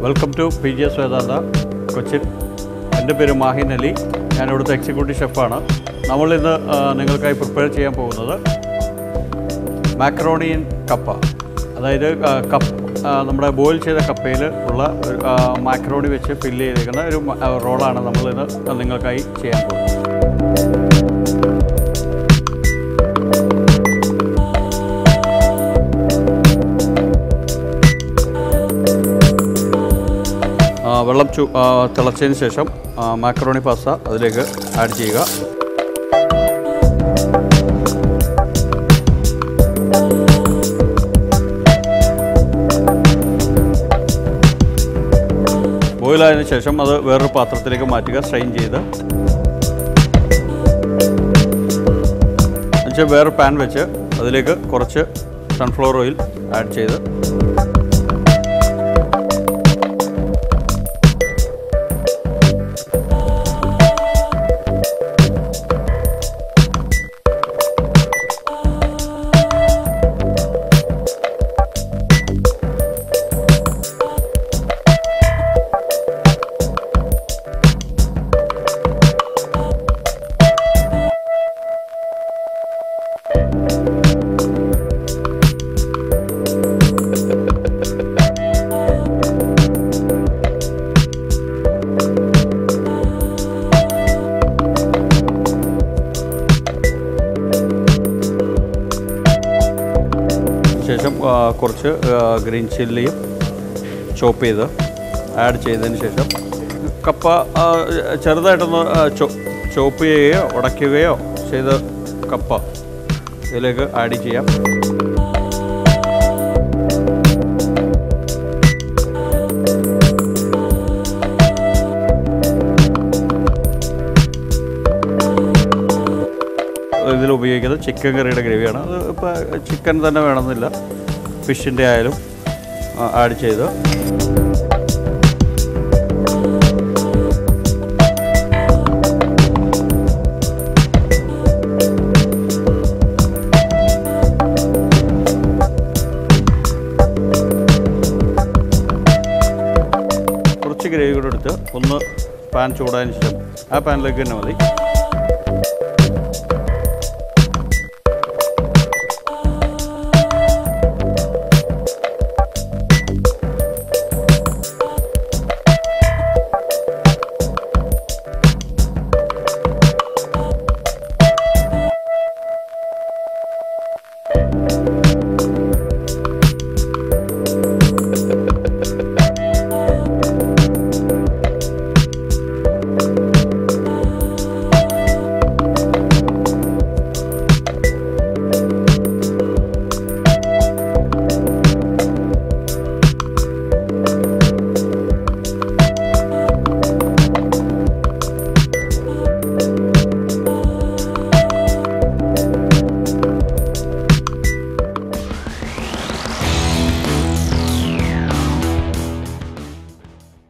Welcome to PGS വേദാന്ത കൊച്ചിൻ. എൻ്റെ പേര് മാഹിൻ അലി. ഞാൻ ഇവിടുത്തെ എക്സിക്യൂട്ടീവ് ഷെഫാണ്. നമ്മളിന്ന് നിങ്ങൾക്കായി പ്രിപ്പയർ ചെയ്യാൻ പോകുന്നത് മാക്രോണിയൻ കപ്പ. അതായത് നമ്മുടെ ബോയിൽ ചെയ്ത കപ്പയിൽ ഉള്ള മാക്രോണി വെച്ച് ഫില്ല് ചെയ്തിരിക്കുന്ന ഒരു റോളാണ് നമ്മളിന്ന് നിങ്ങൾക്കായി ചെയ്യാൻ പോകുന്നത്. വെള്ളം തിളച്ചതിന് ശേഷം മാക്രോണി പാസ്ത അതിലേക്ക് ആഡ് ചെയ്യുക. ബോയിലായതിനു ശേഷം അത് വേറൊരു പാത്രത്തിലേക്ക് മാറ്റുക, സ്ട്രെയിൻ ചെയ്ത്. എന്നുവെച്ചാൽ വേറൊരു പാൻ വെച്ച് അതിലേക്ക് കുറച്ച് സൺഫ്ലവർ ഓയിൽ ആഡ് ചെയ്ത് ശേഷം കുറച്ച് ഗ്രീൻ ചില്ലിയും ചോപ്പ് ചെയ്ത് ആഡ് ചെയ്തതിന് ശേഷം കപ്പ ചെറുതായിട്ടൊന്ന് ചോപ്പ് ചെയ്യുകയോ ഉടയ്ക്കുകയോ ചെയ്ത് കപ്പ ഇതിലേക്ക് ആഡ് ചെയ്യാം. ഇതിൽ ഉപയോഗിക്കുന്നത് ചിക്കൻ കറിയുടെ ഗ്രേവിയാണ്. അത് ഇപ്പോൾ ചിക്കൻ തന്നെ വേണമെന്നില്ല, ഫിഷിൻ്റെ ആയാലും ആഡ് ചെയ്ത് കുറച്ച് ഗ്രേവി കൂടെ എടുത്ത് ഒന്ന് പാൻ ചൂടായതിന് ശേഷം ആ പാനിലേക്ക് തന്നെ മതി